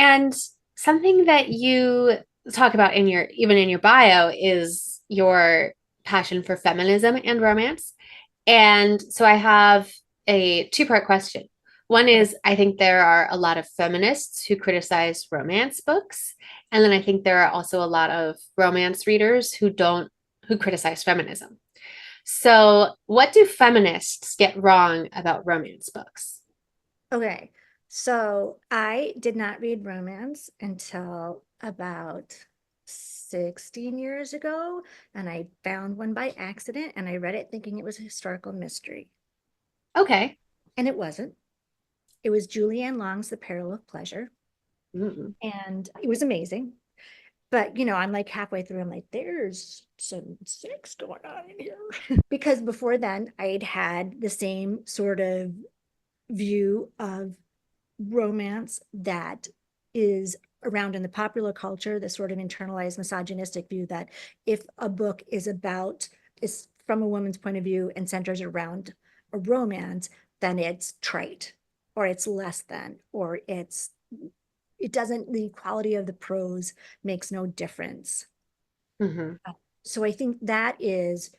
And something that you talk about in your even in your bio is your passion for feminism and romance. And so I have a two-part question. One Okay. is I think there are a lot of feminists who criticize romance books. And then I think there are also a lot of romance readers who criticize feminism. So, what do feminists get wrong about romance books? Okay. So I did not read romance until about 16 years ago, and I found one by accident and I read it thinking it was a historical mystery. Okay. And it wasn't. It was Julianne Long's The Peril of Pleasure. Mm. And it was amazing. But I'm like halfway through, I'm like, there's some sex going on in here. Because before then, I'd had the same sort of view of romance that is around in the popular culture, the sort of internalized misogynistic view that if a book is from a woman's point of view and centers around a romance, then it's trite or it's less than, or it doesn't, the quality of the prose makes no difference. Hmm. So I think that is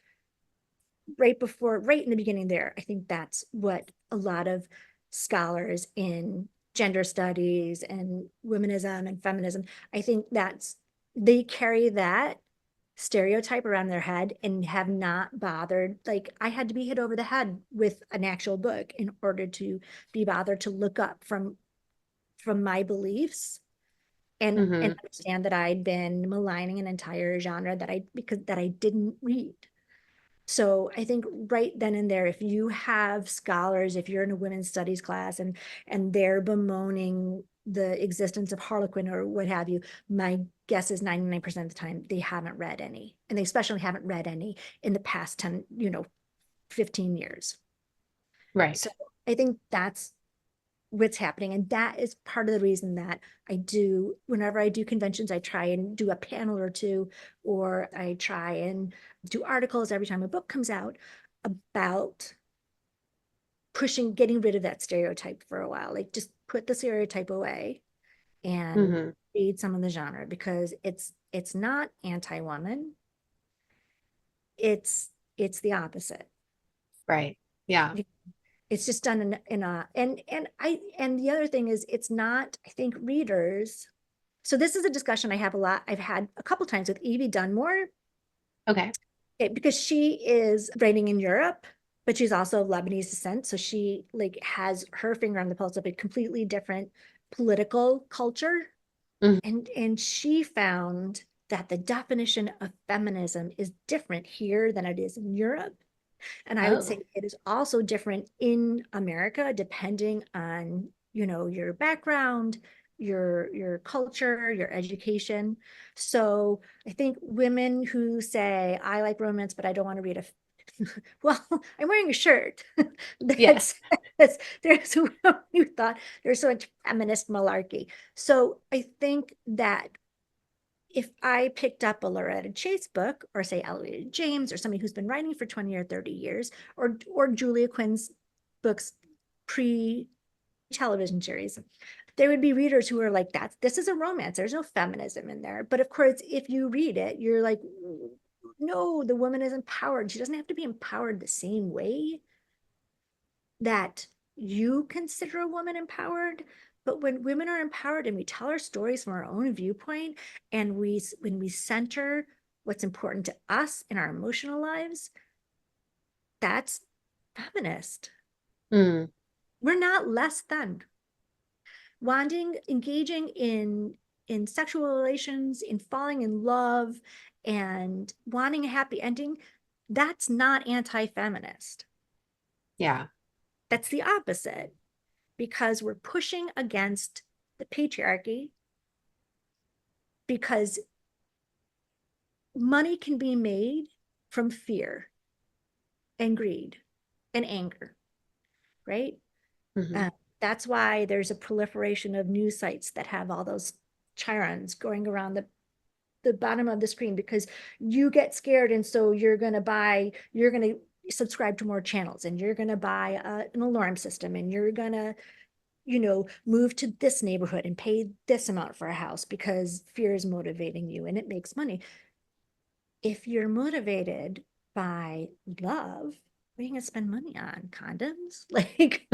right in the beginning there. I think that's what a lot of scholars in gender studies and womanism and feminism, I think they carry that stereotype around their head and have not bothered. Like, I had to be hit over the head with an actual book in order to be bothered to look up from my beliefs and Hmm. understand that I'd been maligning an entire genre that I didn't read. So I think right then and there, if you have scholars, if you're in a women's studies class and they're bemoaning the existence of Harlequin or what have you, my guess is 99% of the time they haven't read any. And they especially haven't read any in the past 10, 15 years. Right. So I think that's what's happening. And that is part of the reason that whenever I do conventions, I try and do a panel or two, or I try and do articles every time a book comes out about getting rid of that stereotype for a while. Like, just put the stereotype away and Hmm. read some of the genre, because it's not anti-woman. It's it's the opposite. Right. Yeah. It's just done in a and the other thing is, it's not, I think, readers. So this is a discussion I've had a couple times with Evie Dunmore, Okay. because she is writing in Europe, but she's also of Lebanese descent. So she like has her finger on the pulse of a completely different political culture. Mhm. And she found that the definition of feminism is different here than it is in Europe. And I would say Oh. it is also different in America, depending on, your background, your culture, your education. So I think women who say, I like romance, but I don't want to read a well, I'm wearing a shirt that Yes. says there's who thought there's so much feminist malarkey. So I think that if I picked up a Loretta Chase book, or say Elliot James, or somebody who's been writing for 20 or 30 years, or Julia Quinn's books pre television series, there would be readers who are like, this is a romance. There's no feminism in there. But of course, if you read it, you're like, no, the woman is empowered. She doesn't have to be empowered the same way that you consider a woman empowered. But when women are empowered and we tell our stories from our own viewpoint, and when we center what's important to us in our emotional lives, that's feminist. Mm. We're not less than engaging in sexual relations, in falling in love, and wanting a happy ending. That's not anti-feminist. Yeah. That's the opposite, because we're pushing against the patriarchy, because money can be made from fear and greed and anger, right? Hmm. Uh, that's why there's a proliferation of news sites that have all those chirons going around the bottom of the screen, because you get scared, and so you're going to subscribe to more channels, and you're going to buy an alarm system, and you're going to move to this neighborhood and pay this amount for a house because fear is motivating you and it makes money. If you're motivated by love, what are you going to spend money on? Condoms? Like,